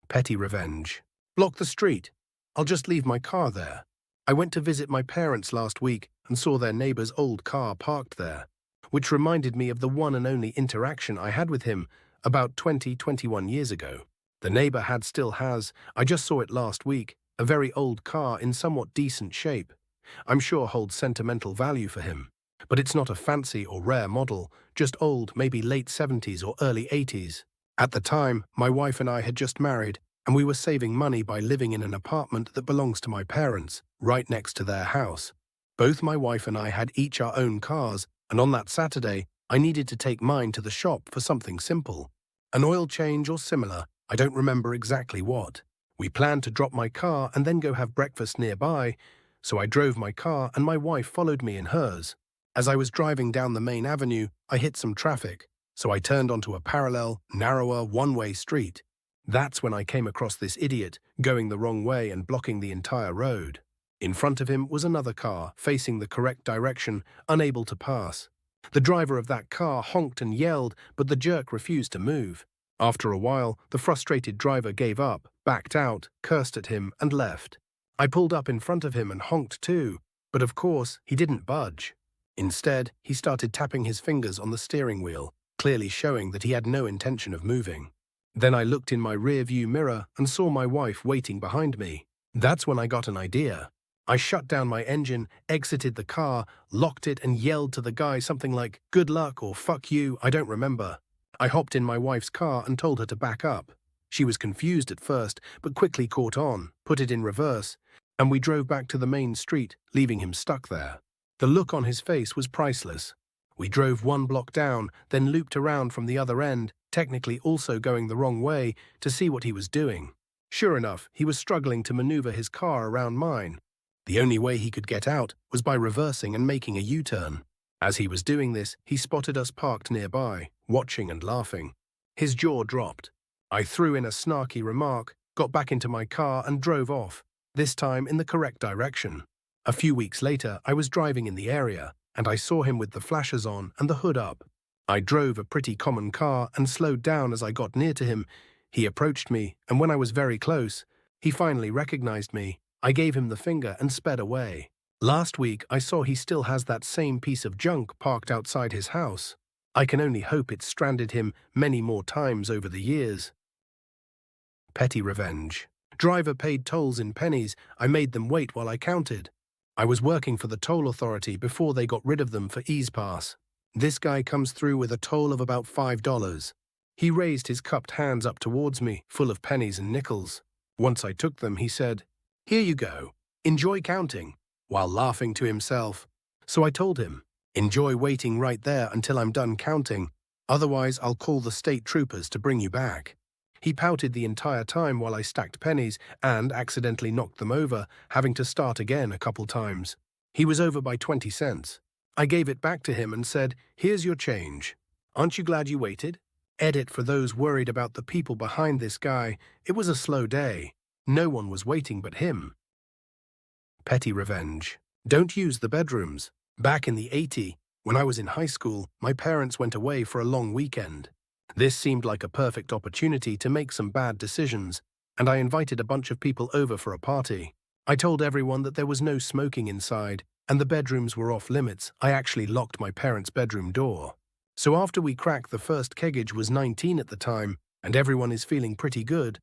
Petty revenge. Block the street. I'll just leave my car there. I went to visit my parents last week and saw their neighbor's old car parked there, which reminded me of the one and only interaction I had with him about 21 years ago. The neighbor still has, I just saw it last week, a very old car in somewhat decent shape. I'm sure holds sentimental value for him. But it's not a fancy or rare model, just old, maybe late 70s or early 80s. At the time, my wife and I had just married, and we were saving money by living in an apartment that belongs to my parents, right next to their house. Both my wife and I had each our own cars, and on that Saturday, I needed to take mine to the shop for something simple. An oil change or similar, I don't remember exactly what. We planned to drop my car and then go have breakfast nearby, so I drove my car and my wife followed me in hers. As I was driving down the main avenue, I hit some traffic, so I turned onto a parallel, narrower, one-way street. That's when I came across this idiot, going the wrong way and blocking the entire road. In front of him was another car, facing the correct direction, unable to pass. The driver of that car honked and yelled, but the jerk refused to move. After a while, the frustrated driver gave up, backed out, cursed at him, and left. I pulled up in front of him and honked too, but of course, he didn't budge. Instead, he started tapping his fingers on the steering wheel, clearly showing that he had no intention of moving. Then I looked in my rear-view mirror and saw my wife waiting behind me. That's when I got an idea. I shut down my engine, exited the car, locked it, and yelled to the guy something like, "Good luck" or "fuck you," I don't remember. I hopped in my wife's car and told her to back up. She was confused at first, but quickly caught on, put it in reverse, and we drove back to the main street, leaving him stuck there. The look on his face was priceless. We drove one block down, then looped around from the other end, technically also going the wrong way, to see what he was doing. Sure enough, he was struggling to maneuver his car around mine. The only way he could get out was by reversing and making a U-turn. As he was doing this, he spotted us parked nearby, watching and laughing. His jaw dropped. I threw in a snarky remark, got back into my car and drove off, this time in the correct direction. A few weeks later, I was driving in the area, and I saw him with the flashers on and the hood up. I drove a pretty common car and slowed down as I got near to him. He approached me, and when I was very close, he finally recognized me. I gave him the finger and sped away. Last week, I saw he still has that same piece of junk parked outside his house. I can only hope it's stranded him many more times over the years. Petty revenge. Driver paid tolls in pennies. I made them wait while I counted. I was working for the toll authority before they got rid of them for Ease Pass. This guy comes through with a toll of about $5. He raised his cupped hands up towards me, full of pennies and nickels. Once I took them, he said, "Here you go. Enjoy counting," while laughing to himself. So I told him, "Enjoy waiting right there until I'm done counting. Otherwise, I'll call the state troopers to bring you back." He pouted the entire time while I stacked pennies and accidentally knocked them over, having to start again a couple times. He was over by 20 cents. I gave it back to him and said, "Here's your change. Aren't you glad you waited?" Edit for those worried about the people behind this guy. It was a slow day. No one was waiting but him. Petty revenge. Don't use the bedrooms. Back in the 80s, when I was in high school, my parents went away for a long weekend. This seemed like a perfect opportunity to make some bad decisions, and I invited a bunch of people over for a party. I told everyone that there was no smoking inside, and the bedrooms were off limits. I actually locked my parents' bedroom door. So after we cracked the first keggage was 19 at the time, and everyone is feeling pretty good,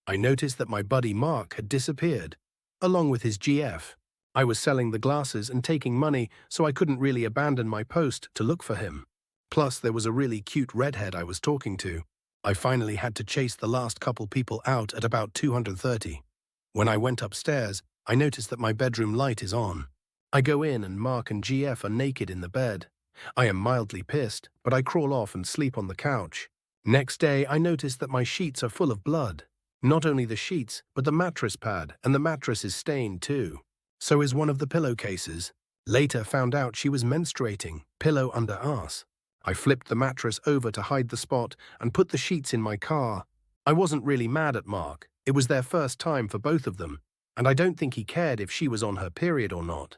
I noticed that my buddy Mark had disappeared, along with his GF. I was selling the glasses and taking money, so I couldn't really abandon my post to look for him. Plus, there was a really cute redhead I was talking to. I finally had to chase the last couple people out at about 230. When I went upstairs, I noticed that my bedroom light is on. I go in and Mark and GF are naked in the bed. I am mildly pissed, but I crawl off and sleep on the couch. Next day, I notice that my sheets are full of blood. Not only the sheets, but the mattress pad, and the mattress is stained too. So is one of the pillowcases. Later found out she was menstruating, pillow under ass. I flipped the mattress over to hide the spot and put the sheets in my car. I wasn't really mad at Mark. It was their first time for both of them, and I don't think he cared if she was on her period or not.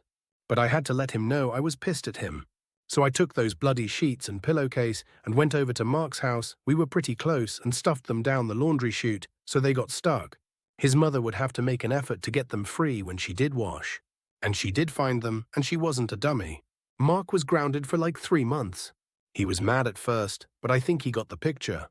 But I had to let him know I was pissed at him. So I took those bloody sheets and pillowcase and went over to Mark's house. We were pretty close and stuffed them down the laundry chute so they got stuck. His mother would have to make an effort to get them free when she did wash. And she did find them, and she wasn't a dummy. Mark was grounded for like 3 months. He was mad at first, but I think he got the picture.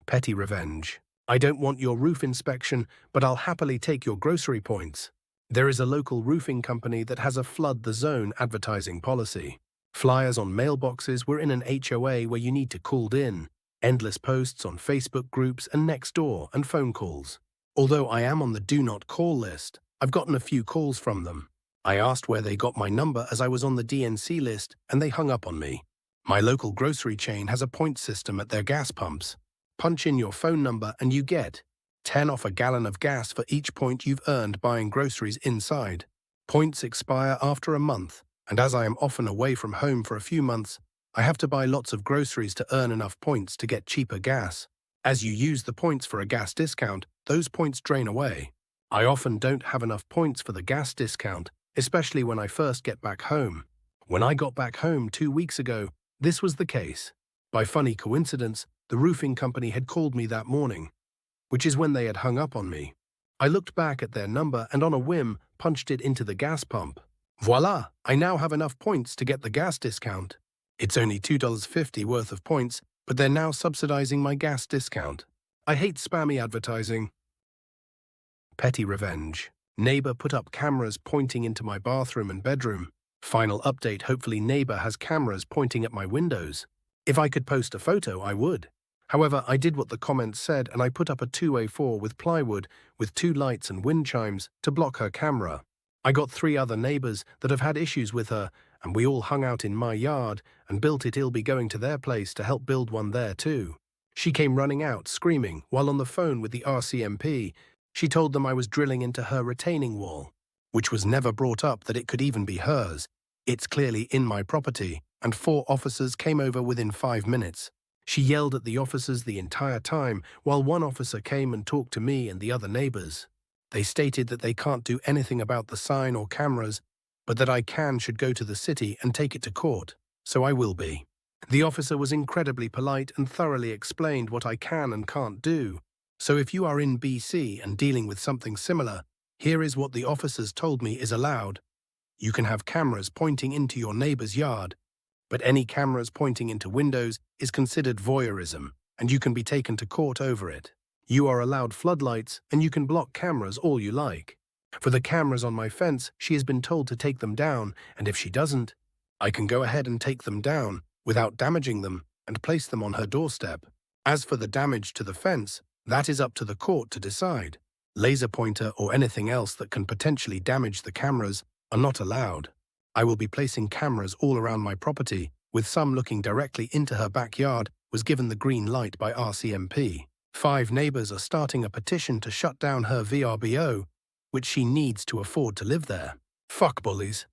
Petty revenge. I don't want your roof inspection, but I'll happily take your grocery points. There is a local roofing company that has a flood the zone advertising policy. Flyers on mailboxes were in an HOA where you need to called in. Endless posts on Facebook groups and Nextdoor and phone calls. Although I am on the do not call list, I've gotten a few calls from them. I asked where they got my number as I was on the DNC list, and they hung up on me. My local grocery chain has a point system at their gas pumps. Punch in your phone number and you get 10 off a gallon of gas for each point you've earned buying groceries inside. Points expire after a month, and as I am often away from home for a few months, I have to buy lots of groceries to earn enough points to get cheaper gas. As you use the points for a gas discount, those points drain away. I often don't have enough points for the gas discount, especially when I first get back home. When I got back home 2 weeks ago, this was the case. By funny coincidence, the roofing company had called me that morning, which is when they had hung up on me. I looked back at their number and on a whim punched it into the gas pump. Voila! I now have enough points to get the gas discount. It's only $2.50 worth of points, but they're now subsidizing my gas discount. I hate spammy advertising. Petty revenge. Neighbour put up cameras pointing into my bathroom and bedroom. Final update, hopefully Neighbour has cameras pointing at my windows. If I could post a photo, I would. However, I did what the comments said and I put up a 2x4 with plywood with 2 lights and wind chimes to block her camera. I got 3 other neighbours that have had issues with her, and we all hung out in my yard and built it. I'll be going to their place to help build one there too. She came running out, screaming, while on the phone with the RCMP. She told them I was drilling into her retaining wall, which was never brought up that it could even be hers. It's clearly in my property, and 4 officers came over within 5 minutes. She yelled at the officers the entire time, while one officer came and talked to me and the other neighbours. They stated that they can't do anything about the sign or cameras, but that I should go to the city and take it to court, so I will be. The officer was incredibly polite and thoroughly explained what I can and can't do. So if you are in BC and dealing with something similar, here is what the officers told me is allowed. You can have cameras pointing into your neighbour's yard, but any cameras pointing into windows is considered voyeurism, and you can be taken to court over it. You are allowed floodlights, and you can block cameras all you like. For the cameras on my fence, she has been told to take them down, and if she doesn't, I can go ahead and take them down without damaging them and place them on her doorstep. As for the damage to the fence, that is up to the court to decide. Laser pointer or anything else that can potentially damage the cameras are not allowed. I will be placing cameras all around my property, with some looking directly into her backyard, was given the green light by RCMP. 5 neighbours are starting a petition to shut down her VRBO, which she needs to afford to live there. Fuck bullies.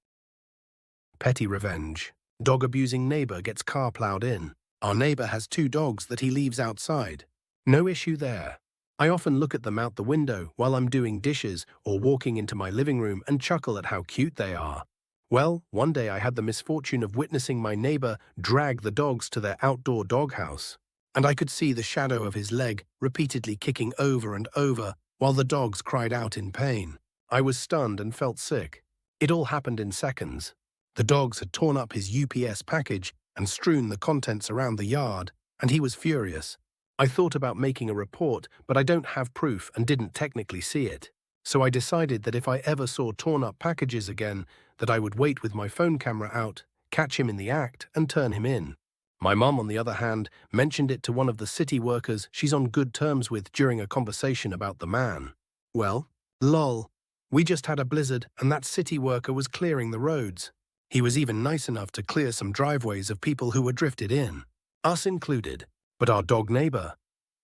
Petty revenge. Dog abusing neighbour gets car plowed in. Our neighbour has 2 dogs that he leaves outside. No issue there. I often look at them out the window while I'm doing dishes or walking into my living room and chuckle at how cute they are. Well, one day I had the misfortune of witnessing my neighbour drag the dogs to their outdoor doghouse, and I could see the shadow of his leg repeatedly kicking over and over while the dogs cried out in pain. I was stunned and felt sick. It all happened in seconds. The dogs had torn up his UPS package and strewn the contents around the yard, and he was furious. I thought about making a report, but I don't have proof and didn't technically see it. So I decided that if I ever saw torn-up packages again, that I would wait with my phone camera out, catch him in the act, and turn him in. My mum, on the other hand, mentioned it to one of the city workers she's on good terms with during a conversation about the man. Well, lol. We just had a blizzard, and that city worker was clearing the roads. He was even nice enough to clear some driveways of people who were drifted in, us included. But our dog neighbour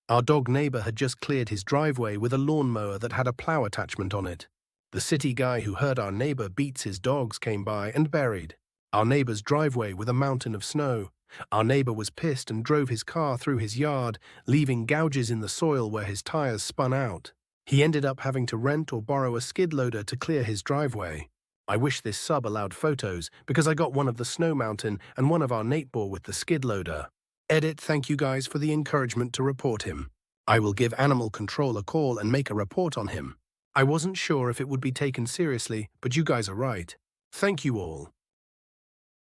had just cleared his driveway with a lawnmower that had a plow attachment on it. The city guy who heard our neighbour beats his dogs came by and buried our neighbour's driveway with a mountain of snow. Our neighbour was pissed and drove his car through his yard, leaving gouges in the soil where his tyres spun out. He ended up having to rent or borrow a skid loader to clear his driveway. I wish this sub allowed photos because I got one of the snow mountain and one of our Neighbour with the skid loader. Edit, thank you guys for the encouragement to report him. I will give animal control a call and make a report on him. I wasn't sure if it would be taken seriously, but you guys are right. Thank you all.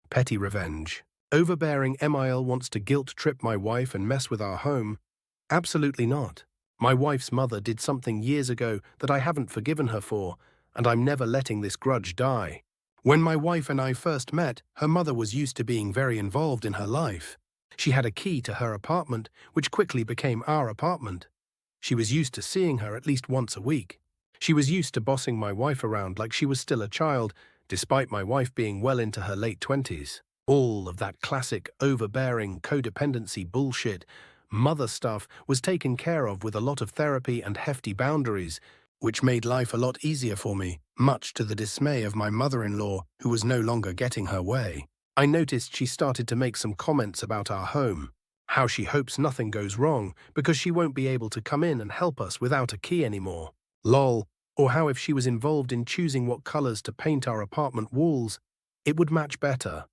Petty revenge. Overbearing MIL wants to guilt trip my wife and mess with our home. Absolutely not. My wife's mother did something years ago that I haven't forgiven her for, and I'm never letting this grudge die. When my wife and I first met, her mother was used to being very involved in her life. She had a key to her apartment, which quickly became our apartment. She was used to seeing her at least once a week. She was used to bossing my wife around like she was still a child, despite my wife being well into her late 20s. All of that classic overbearing codependency bullshit, mother stuff, was taken care of with a lot of therapy and hefty boundaries, which made life a lot easier for me, much to the dismay of my mother-in-law, who was no longer getting her way. I noticed she started to make some comments about our home, how she hopes nothing goes wrong because she won't be able to come in and help us without a key anymore. Lol. Or how if she was involved in choosing what colors to paint our apartment walls, it would match better.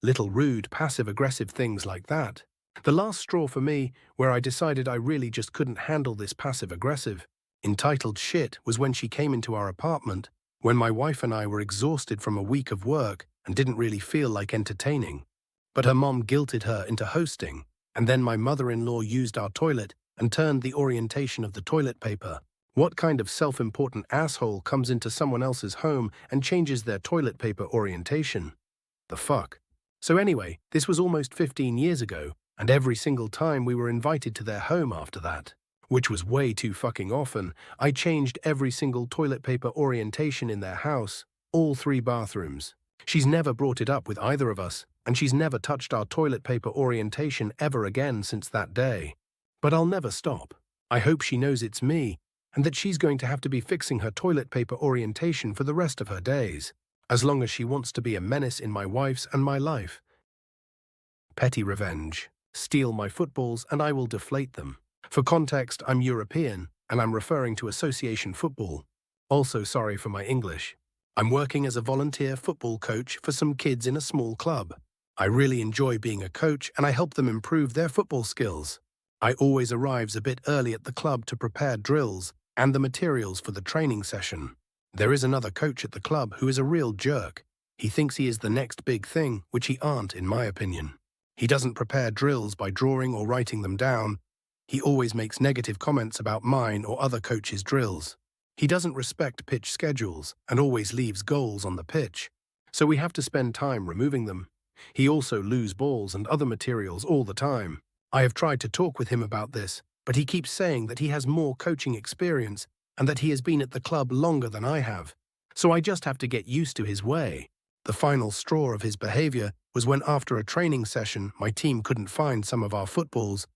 Little rude, passive-aggressive things like that. The last straw for me, where I decided I really just couldn't handle this passive-aggressive, entitled shit, was when she came into our apartment, when my wife and I were exhausted from a week of work and didn't really feel like entertaining. But her mom guilted her into hosting, and then my mother-in-law used our toilet and turned the orientation of the toilet paper. What kind of self-important asshole comes into someone else's home and changes their toilet paper orientation? The fuck? So anyway, this was almost 15 years ago, and every single time we were invited to their home after that, which was way too fucking often, I changed every single toilet paper orientation in their house, all 3 bathrooms. She's never brought it up with either of us, and she's never touched our toilet paper orientation ever again since that day. But I'll never stop. I hope she knows it's me, and that she's going to have to be fixing her toilet paper orientation for the rest of her days, as long as she wants to be a menace in my wife's and my life. Petty revenge. Steal my footballs and I will deflate them. For context, I'm European, and I'm referring to association football. Also sorry for my English. I'm working as a volunteer football coach for some kids in a small club. I really enjoy being a coach and I help them improve their football skills. I always arrives a bit early at the club to prepare drills and the materials for the training session. There is another coach at the club who is a real jerk. He thinks he is the next big thing, which he aren't in my opinion. He doesn't prepare drills by drawing or writing them down. He always makes negative comments about mine or other coaches' drills. He doesn't respect pitch schedules and always leaves goals on the pitch, so we have to spend time removing them. He also loses balls and other materials all the time. I have tried to talk with him about this, but he keeps saying that he has more coaching experience and that he has been at the club longer than I have, so I just have to get used to his way. The final straw of his behavior was when after a training session my team couldn't find some of our footballs.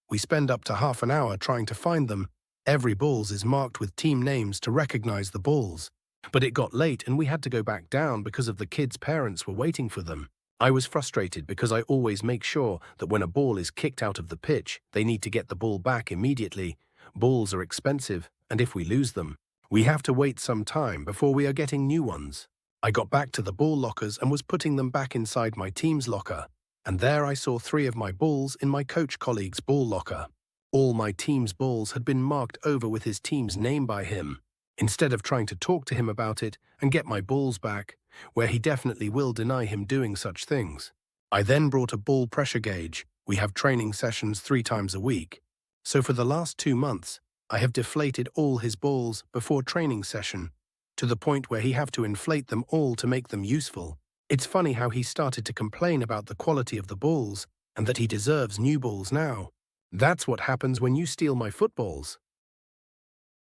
We spend up to half an hour trying to find them. Every balls is marked with team names to recognize the balls. But it got late and we had to go back down because of the kids' parents were waiting for them. I was frustrated because I always make sure that when a ball is kicked out of the pitch, they need to get the ball back immediately. Balls are expensive, and if we lose them, we have to wait some time before we are getting new ones. I got back to the ball lockers and was putting them back inside my team's locker, and there I saw 3 of my balls in my coach colleague's ball locker. All my team's balls had been marked over with his team's name by him. Instead of trying to talk to him about it and get my balls back, where he definitely will deny him doing such things, I then brought a ball pressure gauge. We have training sessions 3 times a week. So for the last 2 months, I have deflated all his balls before training session, to the point where he have to inflate them all to make them useful. It's funny how he started to complain about the quality of the balls and that he deserves new balls now. That's what happens when you steal my footballs.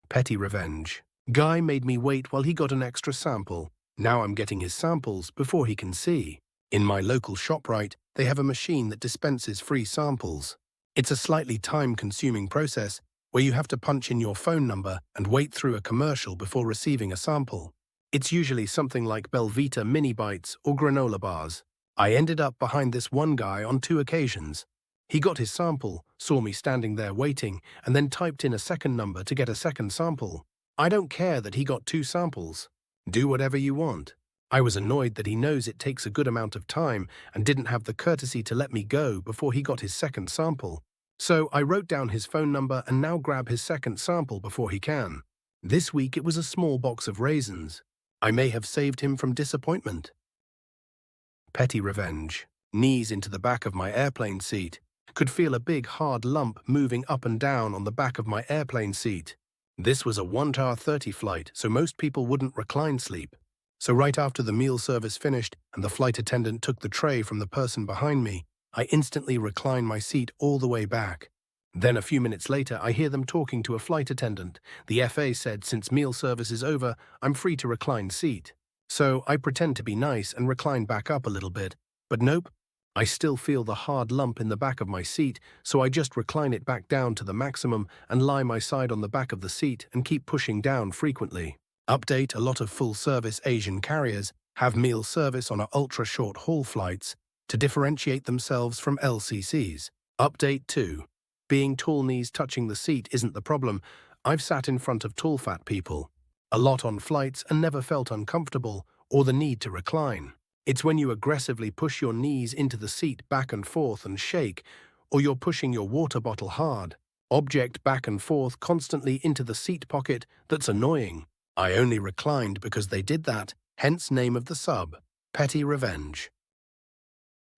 Petty revenge. Guy made me wait while he got an extra sample. Now I'm getting his samples before he can see. In my local ShopRite, they have a machine that dispenses free samples. It's a slightly time-consuming process where you have to punch in your phone number and wait through a commercial before receiving a sample. It's usually something like Belvita mini bites or granola bars. I ended up behind this one guy on 2 occasions. He got his sample, saw me standing there waiting, and then typed in a second number to get a second sample. I don't care that he got 2 samples. Do whatever you want. I was annoyed that he knows it takes a good amount of time and didn't have the courtesy to let me go before he got his second sample. So I wrote down his phone number and now grab his second sample before he can. This week it was a small box of raisins. I may have saved him from disappointment. Petty revenge. Knees into the back of my airplane seat. Could feel a big hard lump moving up and down on the back of my airplane seat. This was a 1:30 flight, so most people wouldn't recline sleep. So right after the meal service finished and the flight attendant took the tray from the person behind me, I instantly reclined my seat all the way back. Then a few minutes later, I hear them talking to a flight attendant. The FA said since meal service is over, I'm free to recline seat. So I pretend to be nice and recline back up a little bit. But nope, I still feel the hard lump in the back of my seat, so I just recline it back down to the maximum and lie my side on the back of the seat and keep pushing down frequently. Update: a lot of full-service Asian carriers have meal service on our ultra-short haul flights to differentiate themselves from LCCs. Update 2. Being tall knees touching the seat isn't the problem. I've sat in front of tall fat people a lot on flights and never felt uncomfortable or the need to recline. It's when you aggressively push your knees into the seat back and forth and shake, or you're pushing your water bottle hard, object back and forth constantly into the seat pocket that's annoying. I only reclined because they did that, hence name of the sub, Petty Revenge.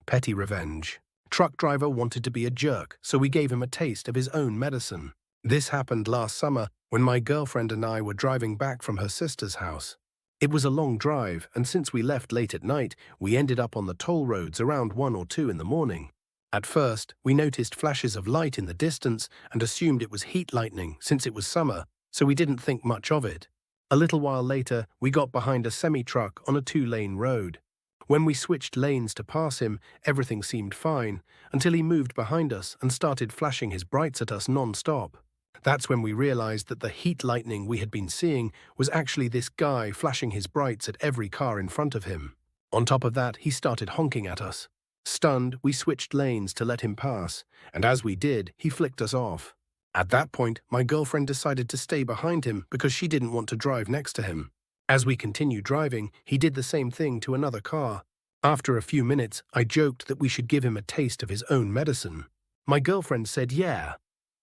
Petty revenge. Truck driver wanted to be a jerk, so we gave him a taste of his own medicine. This happened last summer when my girlfriend and I were driving back from her sister's house. It was a long drive, and since we left late at night, we ended up on the toll roads around 1 or 2 in the morning. At first, we noticed flashes of light in the distance and assumed it was heat lightning since it was summer, so we didn't think much of it. A little while later, we got behind a semi-truck on a 2-lane road. When we switched lanes to pass him, everything seemed fine, until he moved behind us and started flashing his brights at us non-stop. That's when we realized that the heat lightning we had been seeing was actually this guy flashing his brights at every car in front of him. On top of that, he started honking at us. Stunned, we switched lanes to let him pass, and as we did, he flicked us off. At that point, my girlfriend decided to stay behind him because she didn't want to drive next to him. As we continued driving, he did the same thing to another car. After a few minutes, I joked that we should give him a taste of his own medicine. My girlfriend said yeah,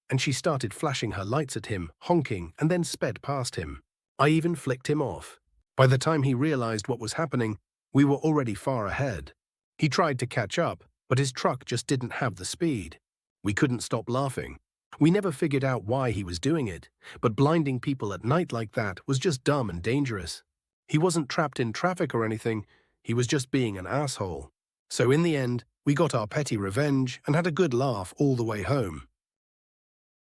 and she started flashing her lights at him, honking, and then sped past him. I even flicked him off. By the time he realized what was happening, we were already far ahead. He tried to catch up, but his truck just didn't have the speed. We couldn't stop laughing. We never figured out why he was doing it, but blinding people at night like that was just dumb and dangerous. He wasn't trapped in traffic or anything, he was just being an asshole. So in the end, we got our petty revenge and had a good laugh all the way home.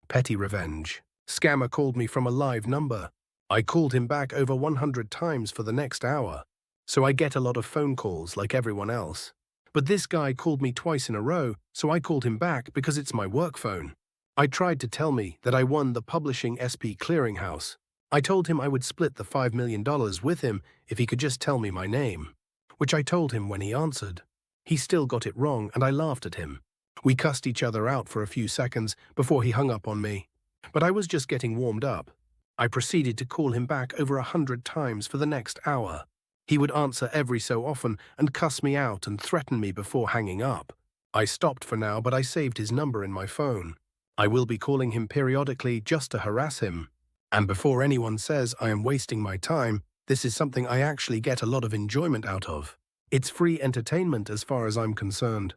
Petty revenge. Scammer called me from a live number. I called him back over 100 times for the next hour, so I get a lot of phone calls like everyone else. But this guy called me twice in a row, so I called him back because it's my work phone. I tried to tell me that I won the publishing SP clearinghouse. I told him I would split the $5 million with him if he could just tell me my name, which I told him when he answered. He still got it wrong and I laughed at him. We cussed each other out for a few seconds before he hung up on me, but I was just getting warmed up. I proceeded to call him back over 100 times for the next hour. He would answer every so often and cuss me out and threaten me before hanging up. I stopped for now, but I saved his number in my phone. I will be calling him periodically just to harass him. And before anyone says I am wasting my time, this is something I actually get a lot of enjoyment out of. It's free entertainment as far as I'm concerned.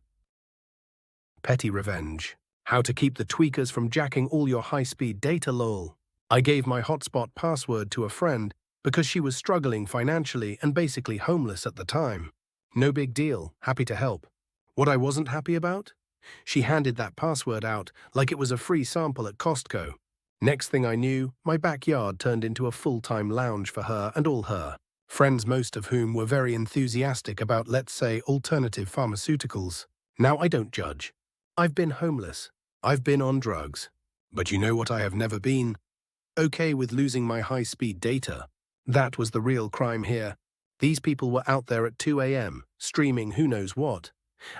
Petty revenge. How to keep the tweakers from jacking all your high-speed data lol. I gave my hotspot password to a friend because she was struggling financially and basically homeless at the time. No big deal, happy to help. What I wasn't happy about? She handed that password out like it was a free sample at Costco. Next thing I knew, my backyard turned into a full-time lounge for her and all her friends, most of whom were very enthusiastic about, let's say, alternative pharmaceuticals. Now I don't judge. I've been homeless. I've been on drugs. But you know what I have never been? Okay with losing my high-speed data. That was the real crime here. These people were out there at 2 a.m., streaming who knows what.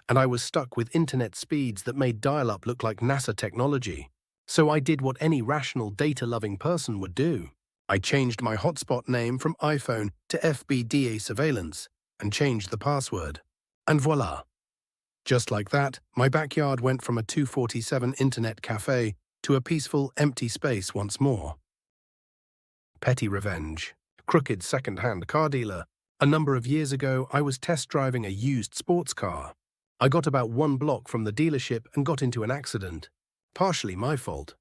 And I was stuck with internet speeds that made dial-up look like NASA technology. So I did what any rational data-loving person would do. I changed my hotspot name from iPhone to FBDA surveillance and changed the password. And voila. Just like that, my backyard went from a 247 internet cafe to a peaceful, empty space once more. Petty revenge. Crooked second-hand car dealer. A number of years ago, I was test driving a used sports car. I got about 1 block from the dealership and got into an accident. Partially my fault.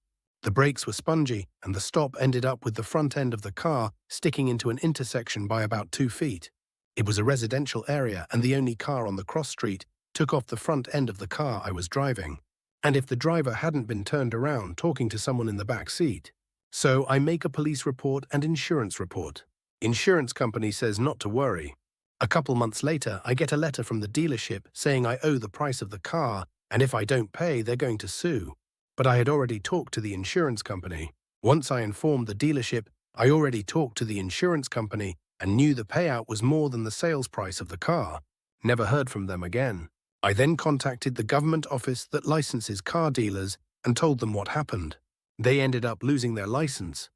The brakes were spongy, and the stop ended up with the front end of the car sticking into an intersection by about 2 feet. It was a residential area, and the only car on the cross street took off the front end of the car I was driving. And if the driver hadn't been turned around talking to someone in the back seat. So I make a police report and insurance report. Insurance company says not to worry. A couple months later, I get a letter from the dealership saying I owe the price of the car, and if I don't pay, they're going to sue. But I had already talked to the insurance company. Once I informed the dealership, I already talked to the insurance company and knew the payout was more than the sales price of the car. Never heard from them again. I then contacted the government office that licenses car dealers and told them what happened. They ended up losing their license.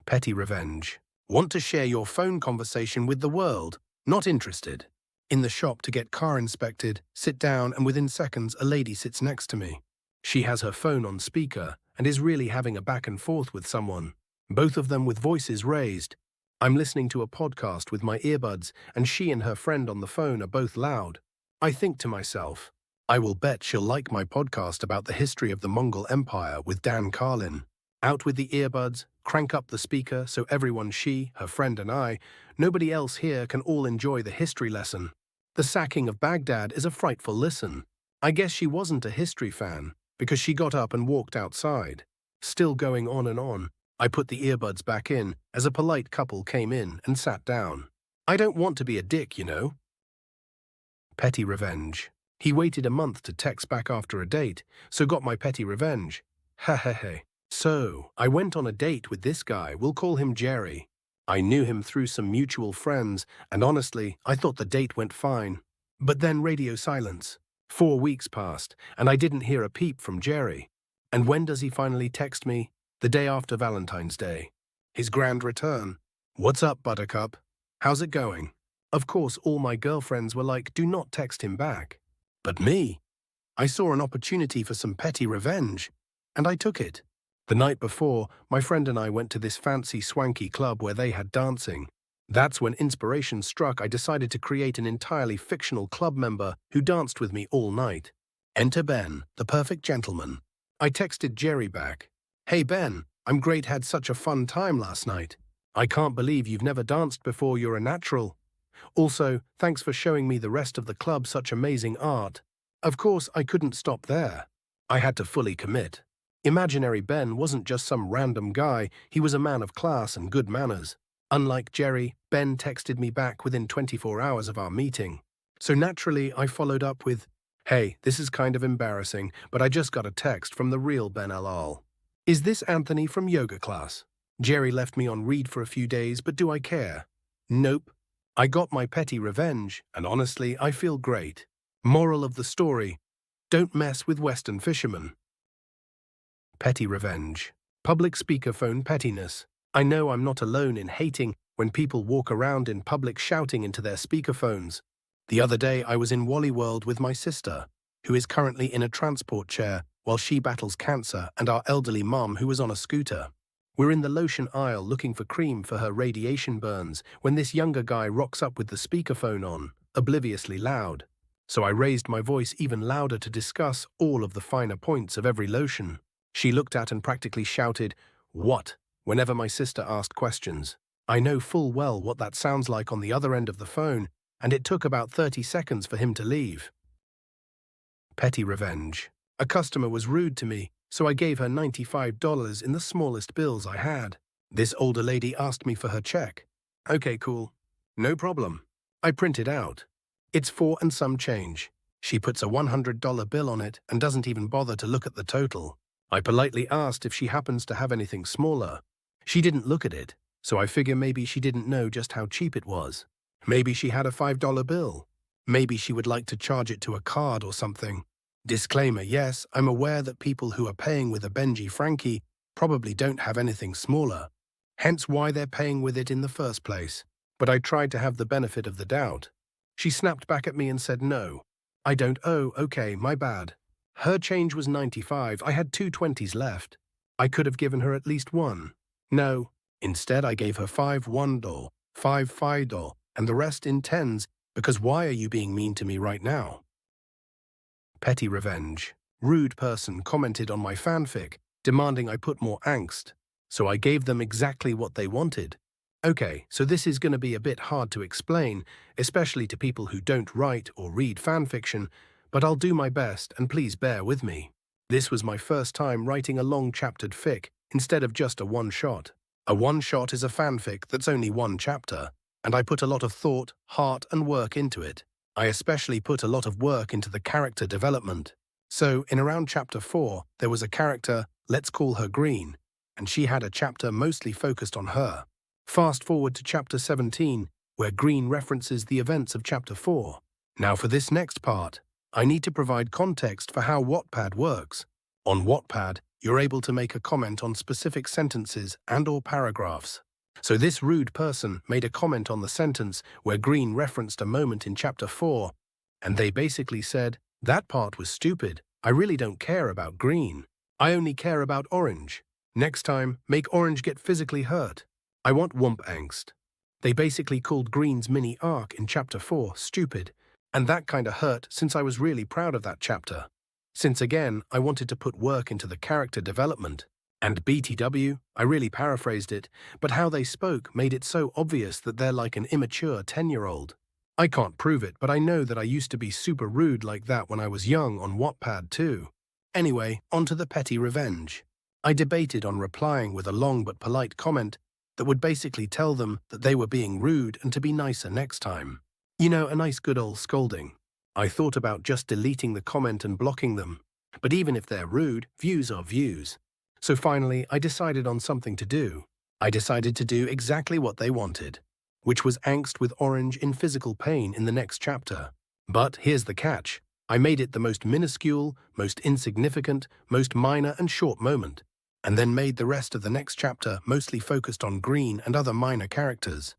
Petty revenge. Want to share your phone conversation with the world? Not interested. In the shop to get car inspected, sit down, and within seconds a lady sits next to me. She has her phone on speaker and is really having a back and forth with someone, both of them with voices raised. I'm listening to a podcast with my earbuds, and she and her friend on the phone are both loud. I think to myself, I will bet she'll like my podcast about the history of the Mongol Empire with Dan Carlin. Out with the earbuds, crank up the speaker so everyone, she, her friend and I, nobody else here, can all enjoy the history lesson. The sacking of Baghdad is a frightful listen. I guess she wasn't a history fan, because she got up and walked outside. Still going on and on, I put the earbuds back in as a polite couple came in and sat down. I don't want to be a dick, you know. Petty revenge. He waited a month to text back after a date, so got my petty revenge. Ha ha ha. So, I went on a date with this guy, we'll call him Jerry. I knew him through some mutual friends, and honestly, I thought the date went fine. But then radio silence. 4 weeks passed, and I didn't hear a peep from Jerry. And when does he finally text me? The day after Valentine's Day. His grand return. What's up, Buttercup? How's it going? Of course, all my girlfriends were like, do not text him back. But me? I saw an opportunity for some petty revenge, and I took it. The night before, my friend and I went to this fancy swanky club where they had dancing. That's when inspiration struck. I decided to create an entirely fictional club member who danced with me all night. Enter Ben, the perfect gentleman. I texted Jerry back. Hey Ben, I'm great, had such a fun time last night. I can't believe you've never danced before, you're a natural. Also, thanks for showing me the rest of the club, such amazing art. Of course, I couldn't stop there. I had to fully commit. Imaginary Ben wasn't just some random guy, he was a man of class and good manners. Unlike Jerry, Ben texted me back within 24 hours of our meeting. So naturally, I followed up with, hey, this is kind of embarrassing, but I just got a text from the real Ben LL. Is this Anthony from yoga class? Jerry left me on read for a few days, but do I care? Nope. I got my petty revenge, and honestly, I feel great. Moral of the story, don't mess with Western fishermen. Petty revenge. Public speakerphone pettiness. I know I'm not alone in hating when people walk around in public shouting into their speakerphones. The other day I was in Wally World with my sister, who is currently in a transport chair while she battles cancer, and our elderly mom who is on a scooter. We're in the lotion aisle looking for cream for her radiation burns when this younger guy rocks up with the speakerphone on, obliviously loud. So I raised my voice even louder to discuss all of the finer points of every lotion. She looked at and practically shouted, "What?" whenever my sister asked questions. I know full well what that sounds like on the other end of the phone, and it took about 30 seconds for him to leave. Petty revenge. A customer was rude to me, so I gave her $95 in the smallest bills I had. This older lady asked me for her check. Okay, cool. No problem. I print it out. It's 4 and some change. She puts a $100 bill on it and doesn't even bother to look at the total. I politely asked if she happens to have anything smaller. She didn't look at it, so I figure maybe she didn't know just how cheap it was. Maybe she had a $5 bill. Maybe she would like to charge it to a card or something. Disclaimer, yes, I'm aware that people who are paying with a Benji Frankie probably don't have anything smaller. hence why they're paying with it in the first place. But I tried to have the benefit of the doubt. She snapped back at me and said, "No, I don't owe, okay, my bad." Her change was 95, I had two 20s left. I could have given her at least one. No, instead I gave her five $1, five $5, and the rest in tens, because why are you being mean to me right now? Petty revenge. Rude person commented on my fanfic, demanding I put more angst, so I gave them exactly what they wanted. Okay, so this is going to be a bit hard to explain, especially to people who don't write or read fanfiction, but I'll do my best and please bear with me. This was my first time writing a long chaptered fic instead of just a one-shot. A one-shot is a fanfic that's only one chapter, and I put a lot of thought, heart, and work into it. I especially put a lot of work into the character development. So, in around chapter 4, there was a character, let's call her Green, and she had a chapter mostly focused on her. Fast forward to chapter 17, where Green references the events of chapter 4. Now for this next part, I need to provide context for how Wattpad works. On Wattpad, you're able to make a comment on specific sentences and/or paragraphs. So this rude person made a comment on the sentence where Green referenced a moment in chapter 4, and they basically said, "That part was stupid. I really don't care about Green. I only care about Orange. Next time, make Orange get physically hurt. I want wump angst." They basically called Green's mini arc in chapter 4 stupid, and that kinda hurt since I was really proud of that chapter. Since again, I wanted to put work into the character development. And BTW, I really paraphrased it, but how they spoke made it so obvious that they're like an immature 10-year-old. I can't prove it, but I know that I used to be super rude like that when I was young on Wattpad too. Anyway, onto the petty revenge. I debated on replying with a long but polite comment that would basically tell them that they were being rude and to be nicer next time. You know, a nice good old scolding. I thought about just deleting the comment and blocking them, but even if they're rude, views are views. So finally, I decided on something to do. I decided to do exactly what they wanted, which was angst with Orange in physical pain in the next chapter. But here's the catch. I made it the most minuscule, most insignificant, most minor and short moment, and then made the rest of the next chapter mostly focused on Green and other minor characters.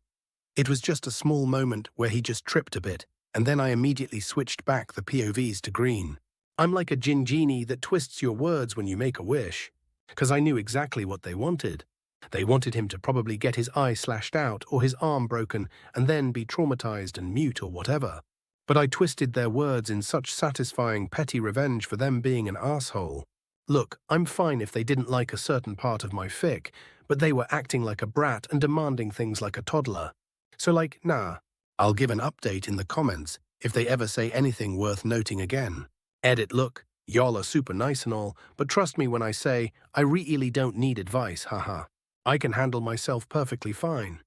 It was just a small moment where he just tripped a bit, and then I immediately switched back the POVs to Green. I'm like a genie that twists your words when you make a wish. Because I knew exactly what they wanted. They wanted him to probably get his eye slashed out or his arm broken and then be traumatized and mute or whatever. But I twisted their words in such satisfying petty revenge for them being an asshole. Look, I'm fine if they didn't like a certain part of my fic, but they were acting like a brat and demanding things like a toddler. So like, nah, I'll give an update in the comments if they ever say anything worth noting again. Edit, look. Y'all are super nice and all, but trust me when I say, I really don't need advice, haha. I can handle myself perfectly fine.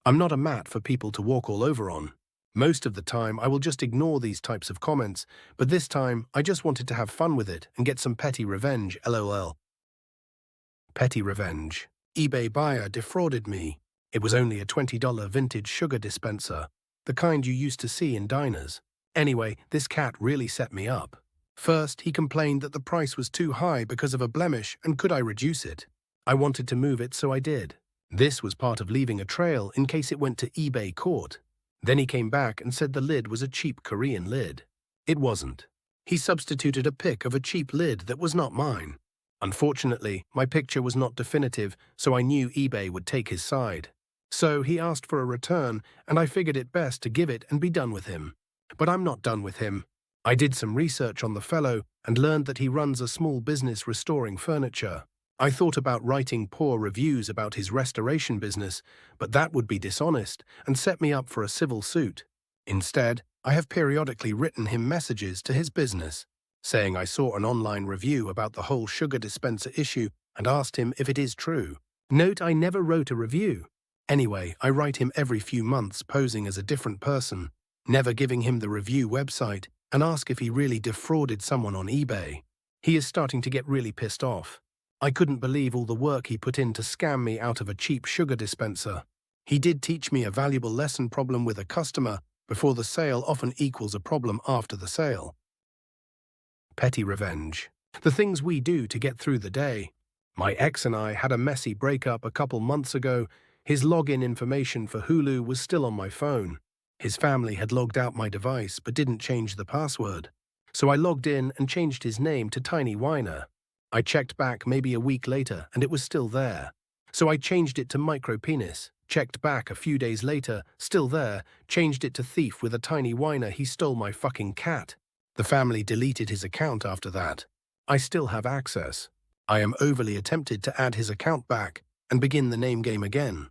I'm not a mat for people to walk all over on. Most of the time, I will just ignore these types of comments, but this time, I just wanted to have fun with it and get some petty revenge, lol. Petty revenge. eBay buyer defrauded me. It was only a $20 vintage sugar dispenser, the kind you used to see in diners. Anyway, this cat really set me up. First, he complained that the price was too high because of a blemish and could I reduce it. I wanted to move it, so I did. This was part of leaving a trail in case it went to eBay court. Then he came back and said the lid was a cheap Korean lid. It wasn't. He substituted a pic of a cheap lid that was not mine. Unfortunately, my picture was not definitive, so I knew eBay would take his side. So he asked for a return, and I figured it best to give it and be done with him. But I'm not done with him. I did some research on the fellow and learned that he runs a small business restoring furniture. I thought about writing poor reviews about his restoration business, but that would be dishonest and set me up for a civil suit. Instead, I have periodically written him messages to his business, saying I saw an online review about the whole sugar dispenser issue and asked him if it is true. Note, I never wrote a review. Anyway, I write him every few months posing as a different person, never giving him the review website, and ask if he really defrauded someone on eBay. He is starting to get really pissed off. I couldn't believe all the work he put in to scam me out of a cheap sugar dispenser. He did teach me a valuable lesson. Problem with a customer before the sale often equals a problem after the sale. Petty revenge. The things we do to get through the day. My ex and I had a messy breakup a couple months ago. His login information for Hulu was still on my phone. His family had logged out my device but didn't change the password. So I logged in and changed his name to Tiny Whiner. I checked back maybe a week later and it was still there. So I changed it to Micro Penis, checked back a few days later, still there, changed it to Thief with a Tiny Whiner. He stole my fucking cat. The family deleted his account after that. I still have access. I am overly tempted to add his account back and begin the name game again.